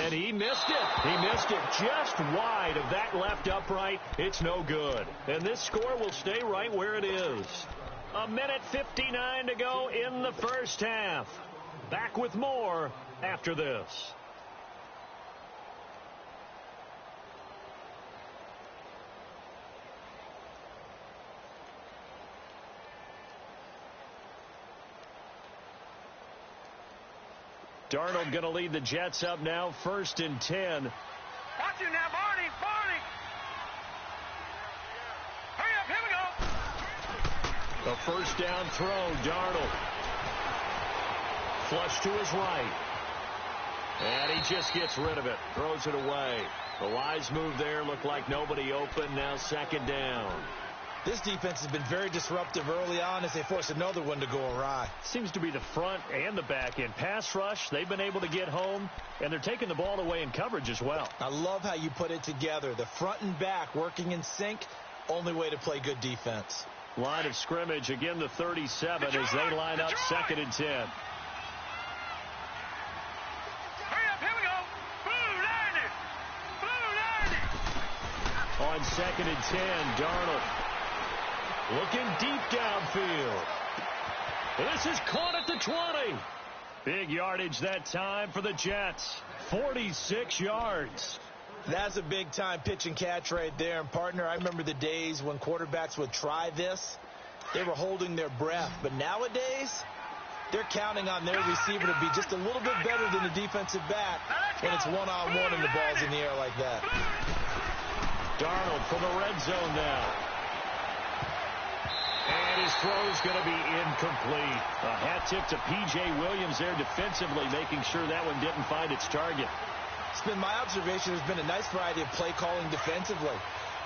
And he missed it. He missed it just wide of that left upright. It's no good. And this score will stay right where it is. 1:59 to go in the first half. Back with more after this. Darnold going to lead the Jets up now, 1st and 10. Watch you now, Barney. Barney. Hurry up, here we go. A first down throw, Darnold. Flush to his right. And he just gets rid of it. Throws it away. The wise move there. Looked like nobody open. Now 2nd down. This defense has been very disruptive early on as they force another one to go awry. Seems to be the front and the back end. Pass rush, they've been able to get home, and they're taking the ball away in coverage as well. I love how you put it together. The front and back working in sync, only way to play good defense. Line of scrimmage, again the 37 as they line up 2nd and 10. Hurry up, here we go. Blue 90. Blue 90. On 2nd and 10, Darnold. Looking deep downfield. This is caught at the 20. Big yardage that time for the Jets. 46 yards. That's a big-time pitch and catch right there. And, partner, I remember the days when quarterbacks would try this. They were holding their breath. But nowadays, they're counting on their receiver to be just a little bit better than the defensive back when it's one-on-one and the ball's in the air like that. Darnold from the red zone now. And his throw's going to be incomplete. A hat tip to P.J. Williams there defensively, making sure that one didn't find its target. It's been my observation. There's been a nice variety of play calling defensively.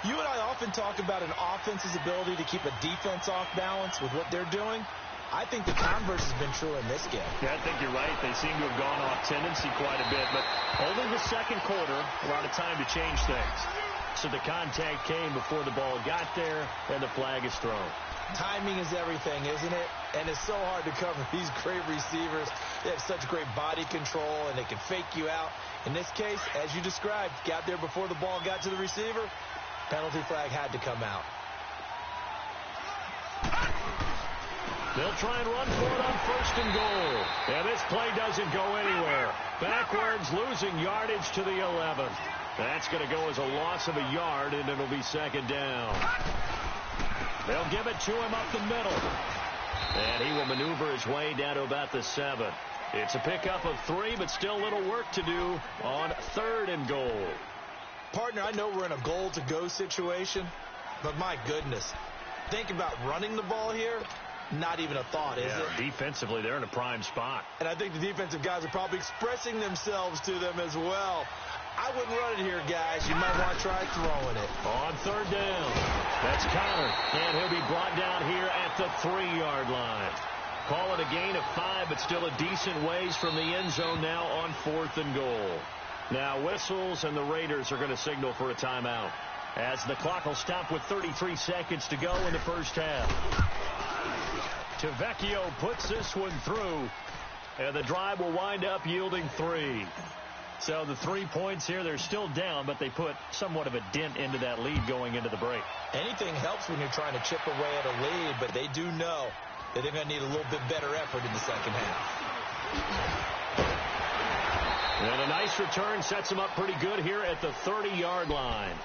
You and I often talk about an offense's ability to keep a defense off balance with what they're doing. I think the converse has been true in this game. Yeah, I think you're right. They seem to have gone off tendency quite a bit, but only the 2nd quarter, a lot of time to change things. So the contact came before the ball got there, and the flag is thrown. Timing is everything, isn't it? And it's so hard to cover these great receivers. They have such great body control, and they can fake you out. In this case, as you described, got there before the ball got to the receiver. Penalty flag had to come out. They'll try and run for it on 1st and goal. And this play doesn't go anywhere. Backwards, losing yardage to the 11. That's going to go as a loss of a yard, and it'll be 2nd down. They'll give it to him up the middle. And he will maneuver his way down to about the 7. It's a pickup of 3, but still a little work to do on 3rd and goal. Partner, I know we're in a goal-to-go situation, but my goodness, think about running the ball here. Not even a thought, is it? Defensively, they're in a prime spot. And I think the defensive guys are probably expressing themselves to them as well. I wouldn't run it here, guys. You might want to try throwing it. On 3rd down. That's Connor. And he'll be brought down here at the 3-yard line. Call it a gain of 5, but still a decent ways from the end zone now on 4th and goal. Now whistles, and the Raiders are going to signal for a timeout, as the clock will stop with 33 seconds to go in the first half. Tavecchio puts this one through, and the drive will wind up yielding 3. So the 3 points here, they're still down, but they put somewhat of a dent into that lead going into the break. Anything helps when you're trying to chip away at a lead, but they do know that they're going to need a little bit better effort in the second half. And a nice return sets them up pretty good here at the 30-yard line.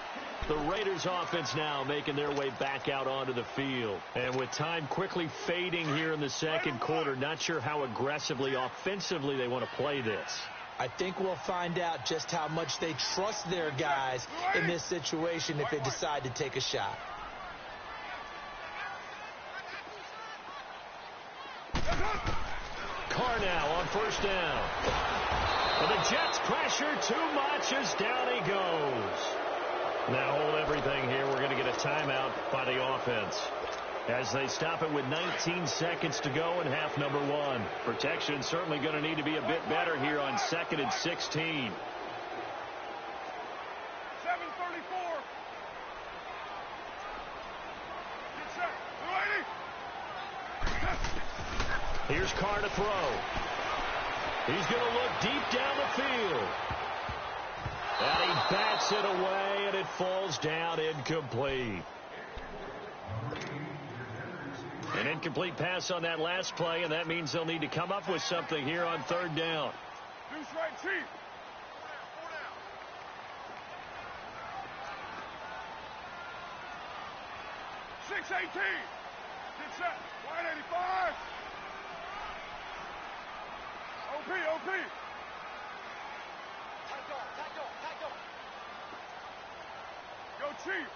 The Raiders offense now making their way back out onto the field. And with time quickly fading here in the 2nd quarter, not sure how aggressively, offensively they want to play this. I think we'll find out just how much they trust their guys in this situation if they decide to take a shot. Carr now on 1st down. Well, the Jets pressure too much as down he goes. Now hold everything here. We're going to get a timeout by the offense, as they stop it with 19 seconds to go in half number 1. Protection certainly going to need to be a bit better here on 2nd and 16. 7:34. Get set. Here's Carr to throw. He's going to look deep down the field. And he bats it away, and it falls down incomplete. An incomplete pass on that last play, and that means they'll need to come up with something here on third down. Deuce right, Chief. 6-18. Get set. 185. OP. Go Chief.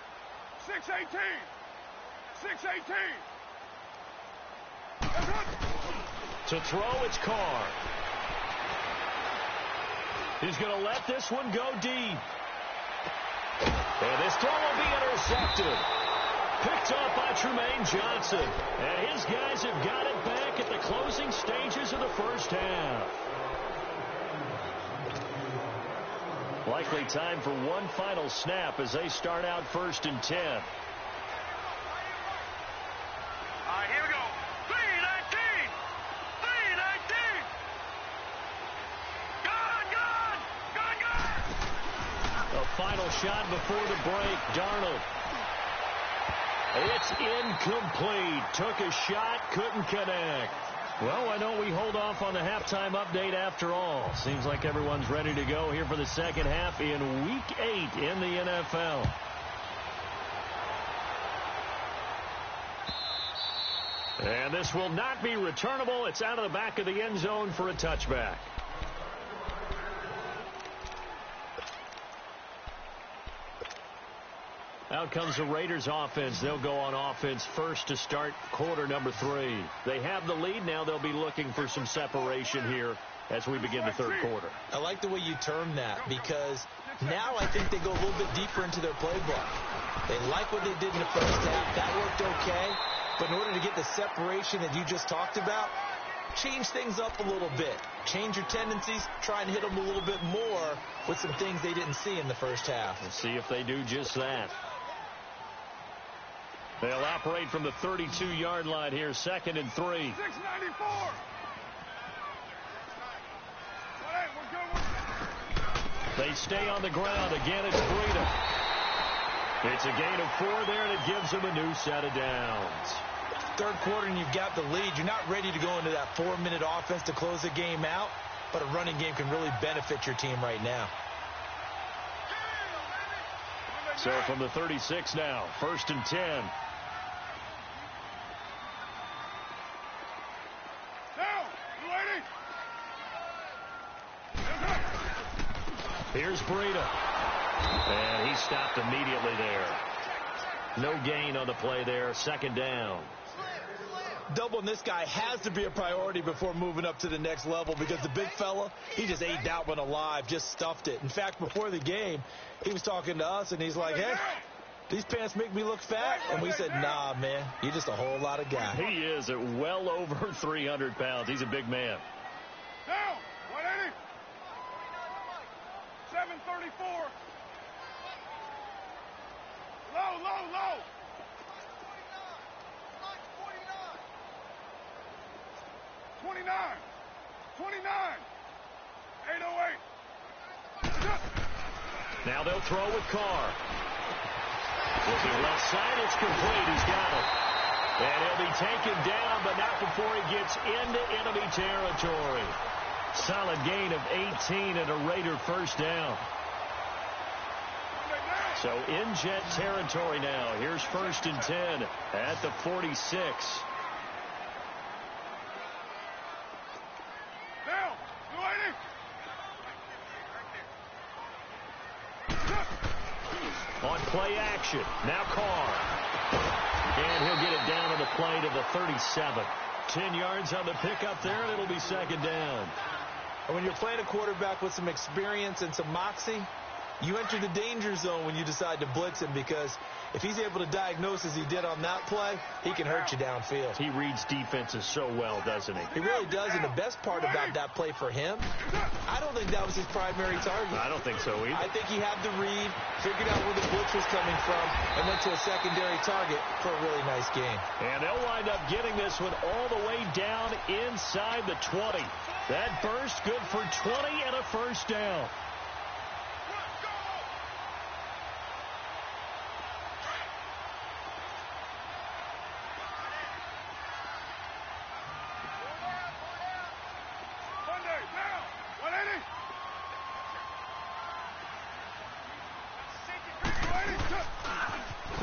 6-18. 6-18. To throw, it's Carr. He's going to let this one go deep. And this throw will be intercepted. Picked off by Tremaine Johnson. And his guys have got it back at the closing stages of the first half. Likely time for one final snap as they start out 1st and 10. All right, here we go. 3-19. 3-19. Gone. A final shot before the break. Darnold. It's incomplete. Took a shot, couldn't connect. Well, why don't we hold off on the halftime update after all? Seems like everyone's ready to go here for the second half in Week 8 in the NFL. And this will not be returnable. It's out of the back of the end zone for a touchback. Out comes the Raiders offense. They'll go on offense first to start quarter number 3. They have the lead. Now they'll be looking for some separation here as we begin the third quarter. I like the way you term that because now I think they go a little bit deeper into their playbook. They like what they did in the first half. That worked okay. But in order to get the separation that you just talked about, change things up a little bit. Change your tendencies. Try and hit them a little bit more with some things they didn't see in the first half. We'll see if they do just that. They'll operate from the 32-yard line here, 2nd and 3. 694. They stay on the ground. Again, it's Breida. It's a gain of 4 there, and it gives them a new set of downs. Third quarter, and you've got the lead. You're not ready to go into that 4-minute offense to close the game out, but a running game can really benefit your team right now. So from the 36 now, 1st and 10. Here's Breida. And he stopped immediately there. No gain on the play there. 2nd down. Doubling this guy has to be a priority before moving up to the next level because the big fella, he just ate that one alive, just stuffed it. In fact, before the game, he was talking to us, and he's like, hey, these pants make me look fat. And we said, nah, man, you're just a whole lot of guy. He is at well over 300 pounds. He's a big man. Down. 180. 734. Low. 29. 808. Now they'll throw with Carr. Looking left side, it's complete. He's got it. And he'll be taken down, but not before he gets into enemy territory. Solid gain of 18 and a Raider first down. So in Jet territory now. Here's 1st and 10 at the 46. Down. 280. On play action. Now Carr. And he'll get it down on the play to the 37. 10 yards on the pickup there, and it'll be 2nd down. And when you're playing a quarterback with some experience and some moxie, you enter the danger zone when you decide to blitz him because if he's able to diagnose as he did on that play, he can hurt you downfield. He reads defenses so well, doesn't he? He really does, and the best part about that play for him, I don't think that was his primary target. I don't think so either. I think he had the read, figured out where the blitz was coming from, and went to a secondary target for a really nice game. And they'll wind up getting this one all the way down inside the 20. That burst good for 20 and a first down.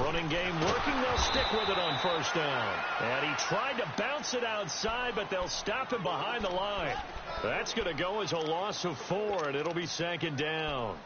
Running game working. They'll stick with it on first down. And he tried to bounce it outside, but they'll stop him behind the line. That's going to go as a loss of 4, and it'll be second down.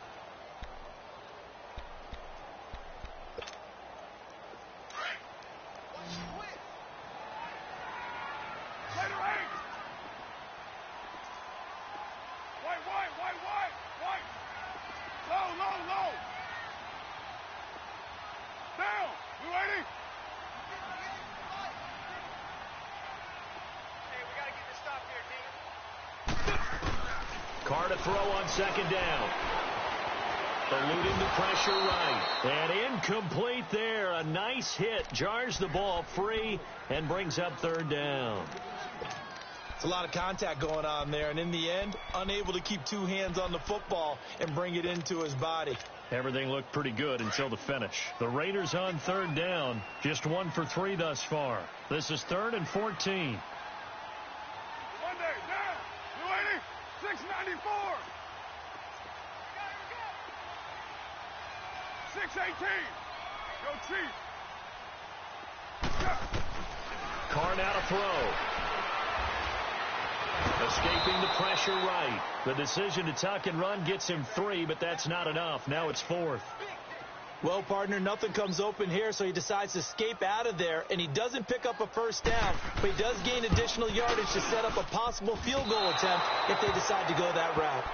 Carr to throw on second down. Eluding the pressure right. And incomplete there. A nice hit. Jars the ball free and brings up third down. It's a lot of contact going on there. And in the end, unable to keep two hands on the football and bring it into his body. Everything looked pretty good until the finish. The Raiders on third down. Just 1 for 3 thus far. This is 3rd and 14. 694. 618. Go Chief. Carr now to throw. Escaping the pressure right. The decision to tuck and run gets him 3, but that's not enough. Now it's 4th. Well, partner, nothing comes open here, so he decides to escape out of there, and he doesn't pick up a first down, but he does gain additional yardage to set up a possible field goal attempt if they decide to go that route.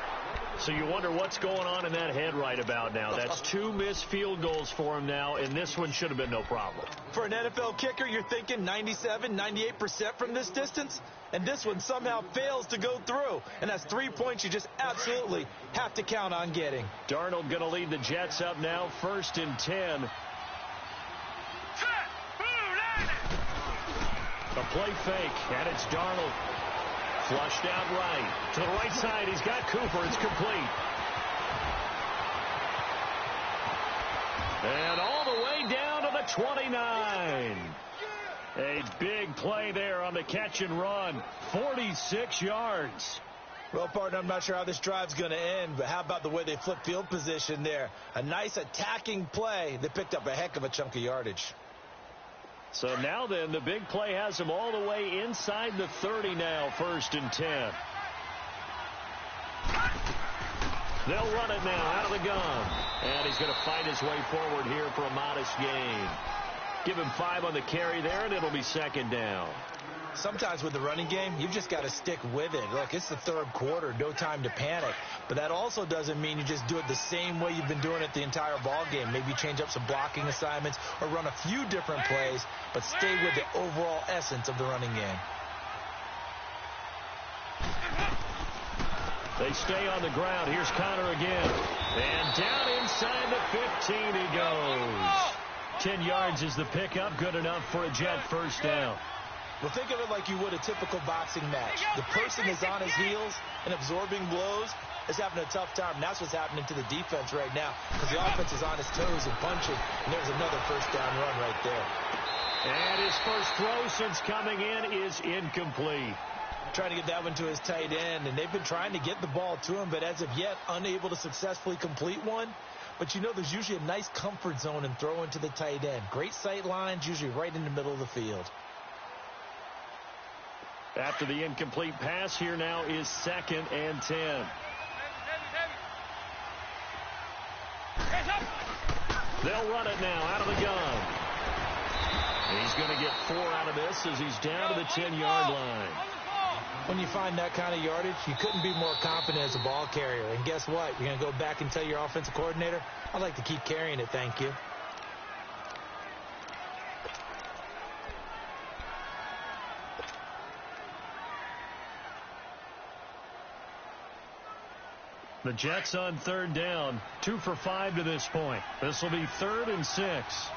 So you wonder what's going on in that head right about now. That's 2 missed field goals for him now, and this one should have been no problem. For an NFL kicker, you're thinking 97, 98% from this distance, and this one somehow fails to go through, and that's 3 points you just absolutely have to count on getting. Darnold going to lead the Jets up now, 1st and 10. A play fake, and it's Darnold. Flushed out right. To the right side, he's got Cooper. It's complete. And all the way down to the 29. A big play there on the catch and run. 46 yards. Well, partner, I'm not sure how this drive's going to end, but how about the way they flip field position there? A nice attacking play that picked up a heck of a chunk of yardage. So now then, the big play has him all the way inside the 30 now, 1st and 10. They'll run it now out of the gun. And he's going to fight his way forward here for a modest gain. Give him 5 on the carry there, and it'll be 2nd down. Sometimes with the running game, you've just got to stick with it. Look, it's the 3rd quarter, no time to panic. But that also doesn't mean you just do it the same way you've been doing it the entire ball game. Maybe change up some blocking assignments or run a few different plays, but stay with the overall essence of the running game. They stay on the ground. Here's Connor again. And down inside the 15 he goes. 10 yards is the pickup. Good enough for a Jet first down. Well, think of it like you would a typical boxing match. The person is on his heels and absorbing blows is having a tough time. And that's what's happening to the defense right now because the offense is on his toes and punching. And there's another first down run right there. And his first throw since coming in is incomplete. Trying to get that one to his tight end, and they've been trying to get the ball to him, but as of yet, unable to successfully complete one. But you know there's usually a nice comfort zone in throwing to the tight end. Great sight lines, usually right in the middle of the field. After the incomplete pass, here now is 2nd and 10. They'll run it now out of the gun. He's going to get 4 out of this as he's down to the 10-yard line. When you find that kind of yardage, you couldn't be more confident as a ball carrier. And guess what? You're going to go back and tell your offensive coordinator, I'd like to keep carrying it, thank you. The Jets on 3rd down, 2 for 5 to this point. This will be 3rd and 6.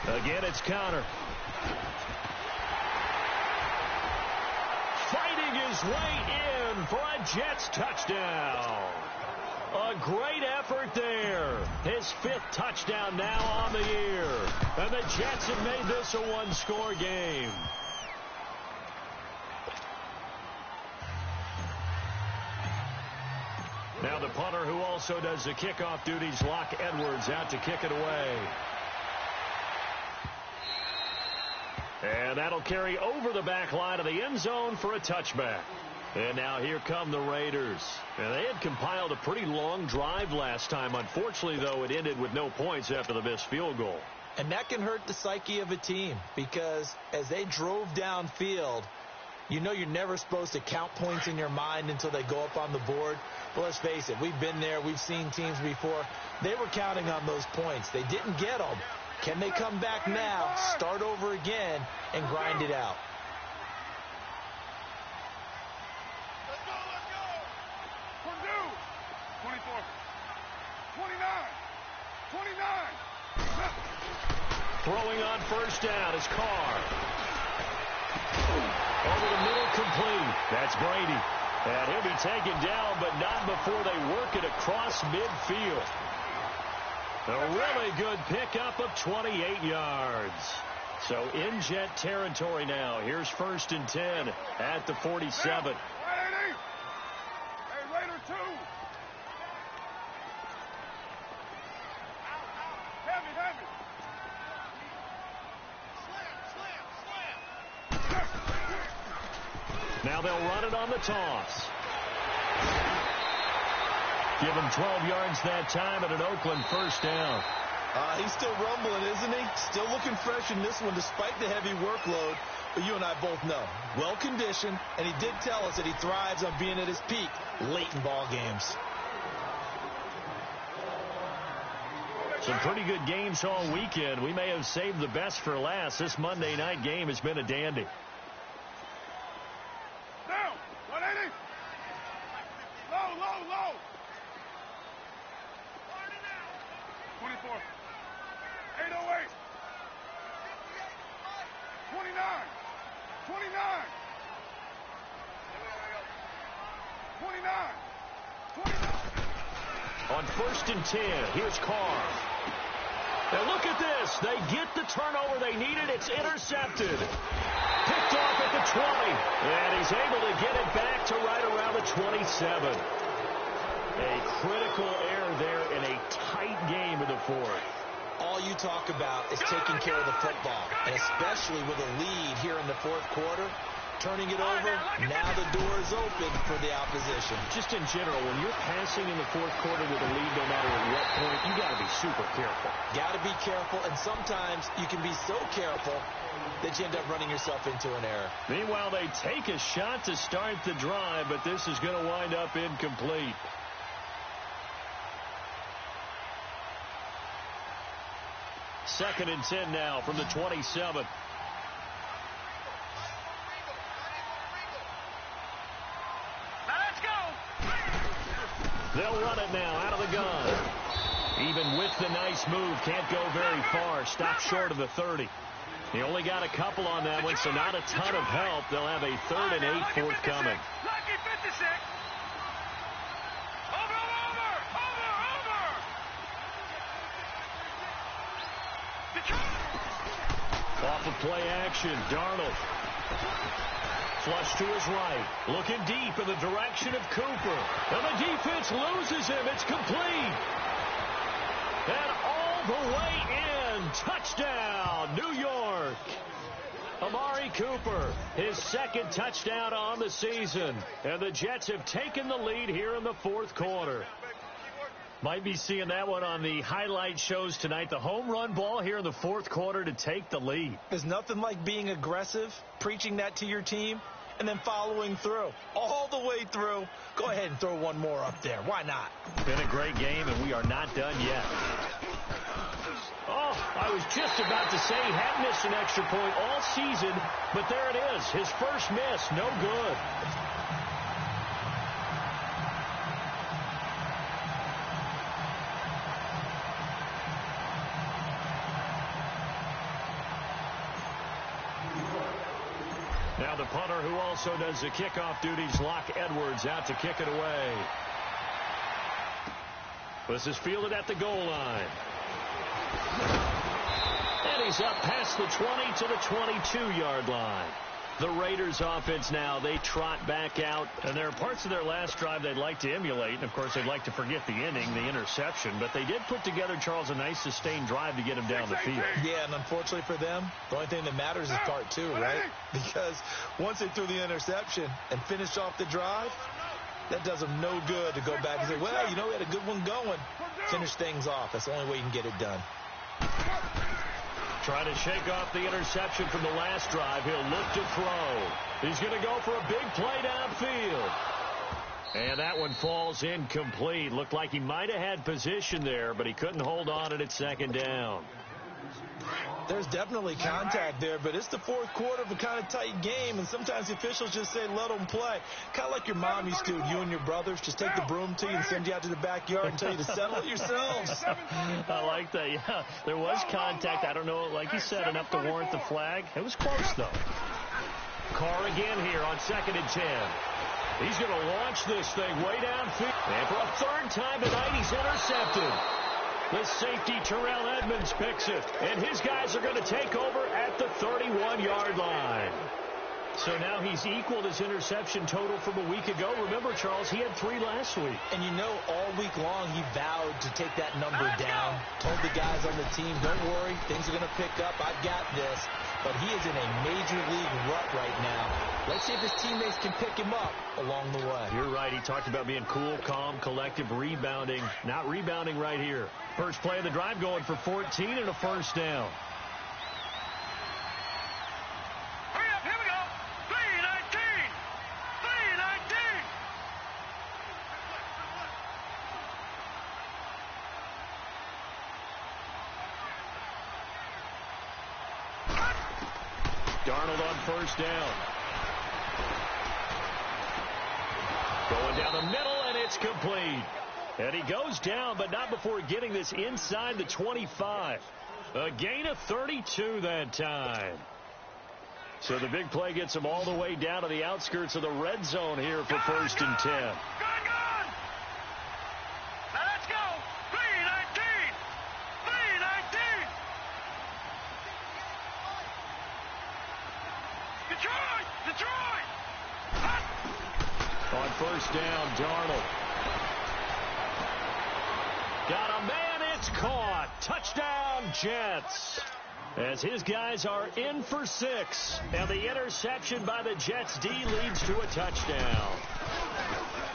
Again, it's Connor. Fighting his way in for a Jets touchdown. A great effort there. His 5th touchdown now on the year. And the Jets have made this a 1-score game. Now the punter, who also also does the kickoff duties, Locke Edwards out to kick it away. And that'll carry over the back line of the end zone for a touchback. And now here come the Raiders. And they had compiled a pretty long drive last time. Unfortunately, though, it ended with no points after the missed field goal. And that can hurt the psyche of a team because as they drove downfield, you know you're never supposed to count points in your mind until they go up on the board. But let's face it, we've been there. We've seen teams before. They were counting on those points. They didn't get them. Can they come back now, start over again, and grind it out? Let's go, let's go. Purdue. 24. 29. 29. Throwing on first down is Carr. Over the middle, complete. That's Brady. And he'll be taken down, but not before they work it across midfield. A really good pickup of 28 yards. So in Jet territory now. Here's 1st and 10 at the 47. Hey, Raider 2. Heavy. Slam. Now they'll run it on the toss. Give him 12 yards that time and an Oakland first down. He's still rumbling, isn't he? Still looking fresh in this one despite the heavy workload. But you and I both know, well-conditioned, and he did tell us that he thrives on being at his peak late in ball games. Some pretty good games all weekend. We may have saved the best for last. This Monday night game has been a dandy. Down. 180. Low. 24. 808. 29. 29. On 1st and 10, here's Carr. Now look at this. They get the turnover they needed. It's intercepted. Picked off at the 20. And he's able to get it back to right around the 27. A critical error there in a tight game in the fourth. All you talk about is taking care of the football, and especially with a lead here in the fourth quarter, turning it over, now the door is open for the opposition. Just in general, when you're passing in the fourth quarter with a lead, no matter at what point, you got to be super careful. Got to be careful, and sometimes you can be so careful that you end up running yourself into an error. Meanwhile, they take a shot to start the drive, but this is going to wind up incomplete. Second and 10 now from the 27. They'll run it now out of the gun. Even with the nice move, can't go very far. Stop short of the 30. He only got a couple on that one, so not a ton of help. They'll have a 3rd and 8 forthcoming. Lucky 56. Over. Off of play action, Darnold. Flush to his right. Looking deep in the direction of Cooper. And the defense loses him. It's complete. And all the way in. Touchdown, New York. Amari Cooper, his 2nd touchdown on the season. And the Jets have taken the lead here in the fourth quarter. Might be seeing that one on the highlight shows tonight. The home run ball here in the fourth quarter to take the lead. There's nothing like being aggressive, preaching that to your team, and then following through. All the way through. Go ahead and throw one more up there. Why not? Been a great game, and we are not done yet. Oh, I was just about to say he had missed an extra point all season, but there it is. His first miss, no good. Now the punter who also does the kickoff duties, Locke Edwards, out to kick it away. This is fielded at the goal line. And he's up past the 20 to the 22-yard line. The Raiders offense now, they trot back out. And there are parts of their last drive they'd like to emulate. And, of course, they'd like to forget the inning, the interception. But they did put together, Charles, a nice sustained drive to get him down the field. Yeah, and unfortunately for them, the only thing that matters is part two, right? Because once they threw the interception and finished off the drive, that does them no good to go back and say, well, you know, we had a good one going. Finish things off. That's the only way you can get it done. Trying to shake off the interception from the last drive. He'll look to throw. He's going to go for a big play downfield. And that one falls incomplete. Looked like he might have had position there, but he couldn't hold on at second down. There's definitely contact there, but it's the fourth quarter of a kind of tight game, and sometimes the officials just say, let them play. Kind of like your mom used to, you and your brothers, just take the broom to you and send you out to the backyard and tell you to settle it yourselves. I like that, yeah. There was contact. I don't know, like you said, enough to warrant the flag. It was close, though. Carr again here on 2nd and 10. He's going to launch this thing way downfield. And for a third time tonight, he's intercepted. The safety, Terrell Edmonds, picks it. And his guys are going to take over at the 31-yard line. So now he's equaled his interception total from a week ago. Remember, Charles, he had 3 last week. And you know, all week long he vowed to take that number down. Told the guys on the team, don't worry, things are going to pick up. I've got this. But he is in a major league rut right now. Let's see if his teammates can pick him up along the way. You're right. He talked about being cool, calm, collective, rebounding. Not rebounding right here. First play of the drive going for 14 and a first down. Hurry up, here we go. 3-19. 3-19. Darnold on first down. Going down the middle, and it's complete. And he goes down, but not before getting this inside the 25. A gain of 32 that time. So the big play gets him all the way down to the outskirts of the red zone here for 1st and 10. Gone! Now let's go. 3-19. 3-19. Detroit! Hot. On first down, Darnold. Got a man, it's caught. Touchdown, Jets. As his guys are in for 6. And the interception by the Jets D leads to a touchdown.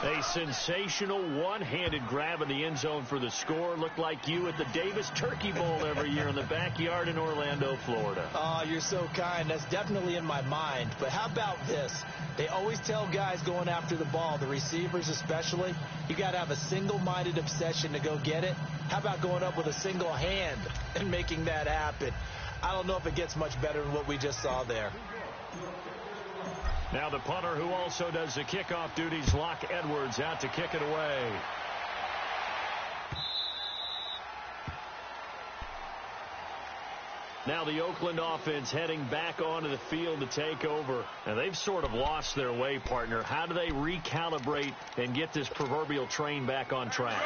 A sensational one-handed grab in the end zone for the score. Looked like you at the Davis Turkey Bowl every year in the backyard in Orlando, Florida. Oh, you're so kind. That's definitely in my mind. But how about this? They always tell guys going after the ball, the receivers especially, you got to have a single-minded obsession to go get it. How about going up with a single hand and making that happen? I don't know if it gets much better than what we just saw there. Now the punter who also does the kickoff duties, Locke Edwards, out to kick it away. Now the Oakland offense heading back onto the field to take over. And they've sort of lost their way, partner. How do they recalibrate and get this proverbial train back on track?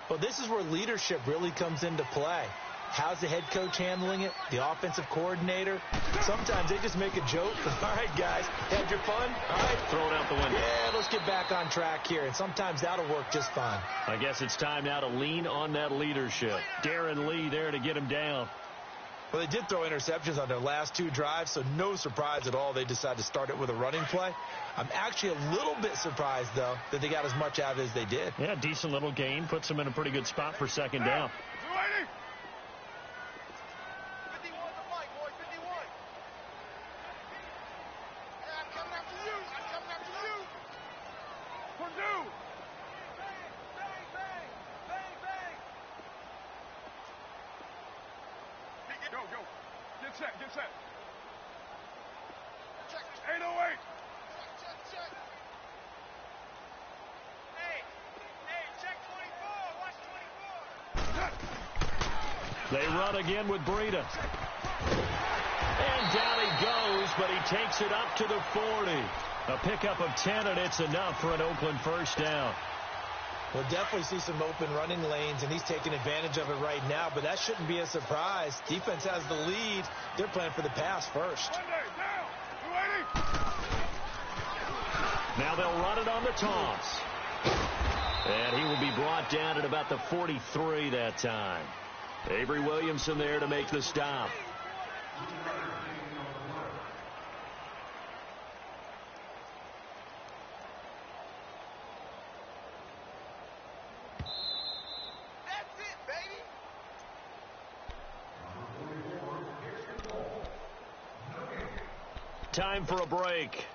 Well, this is where leadership really comes into play. How's the head coach handling it? The offensive coordinator? Sometimes they just make a joke. All right, guys, had your fun? All right. Throw it out the window. Yeah, let's get back on track here. And sometimes that'll work just fine. I guess it's time now to lean on that leadership. Darren Lee there to get him down. Well, they did throw interceptions on their last 2 drives, so no surprise at all they decided to start it with a running play. I'm actually a little bit surprised, though, that they got as much out of it as they did. Yeah, decent little gain. Puts them in a pretty good spot for second down. 51 to fight, boy. 51. Yeah, I'm coming after you. Purdue. Go. Get set. Check. 808. Check. Hey, check 24. Watch 24. They run again with Breida. And down he goes, but he takes it up to the 40. A pickup of 10, and it's enough for an Oakland first down. We'll definitely see some open running lanes, and he's taking advantage of it right now, but that shouldn't be a surprise. Defense has the lead. They're playing for the pass first. Monday, down. 280. Now they'll run it on the toss. And he will be brought down at about the 43 that time. Avery Williamson there to make the stop. That's it, baby. Time for a break.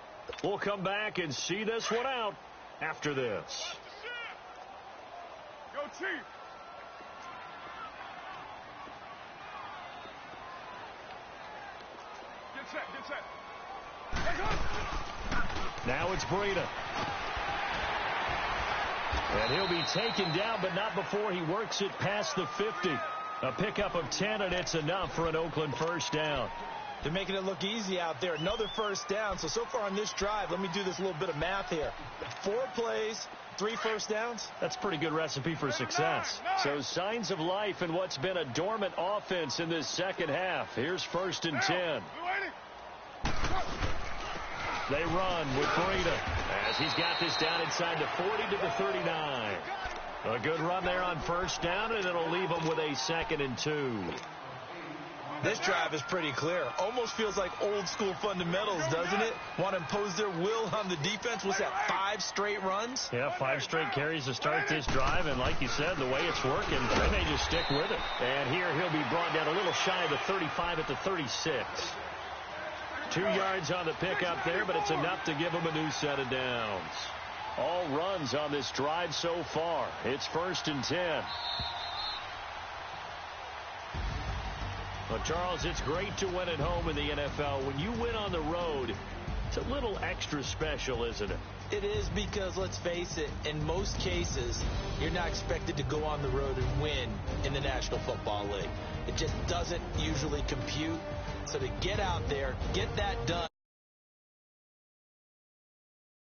We'll come back and see this one out after this. Go, Chief. Get set, get set. Now it's Breida. And he'll be taken down, but not before he works it past the 50. A pickup of 10, and it's enough for an Oakland first down. They're making it look easy out there. Another first down. So far on this drive, let me do this little bit of math here. 4 plays, 3 first downs. That's a pretty good recipe for success. So signs of life in what's been a dormant offense in this second half. Here's 1st and 10. They run with Breida as he's got this down inside the 40 to the 39. A good run there on first down, and it'll leave them with a 2nd and 2. This drive is pretty clear. Almost feels like old school fundamentals, doesn't it? Want to impose their will on the defense. What's that, 5 straight runs? Yeah, 5 straight carries to start this drive, and like you said, the way it's working, they may just stick with it. And here he'll be brought down a little shy of the 35 at the 36. 2 yards on the pickup there, but it's enough to give him a new set of downs. All runs on this drive so far. It's 1st and 10. Well, Charles, it's great to win at home in the NFL. When you win on the road, it's a little extra special, isn't it? It is, because, let's face it, in most cases, you're not expected to go on the road and win in the National Football League. It just doesn't usually compute. So to get out there, get that done.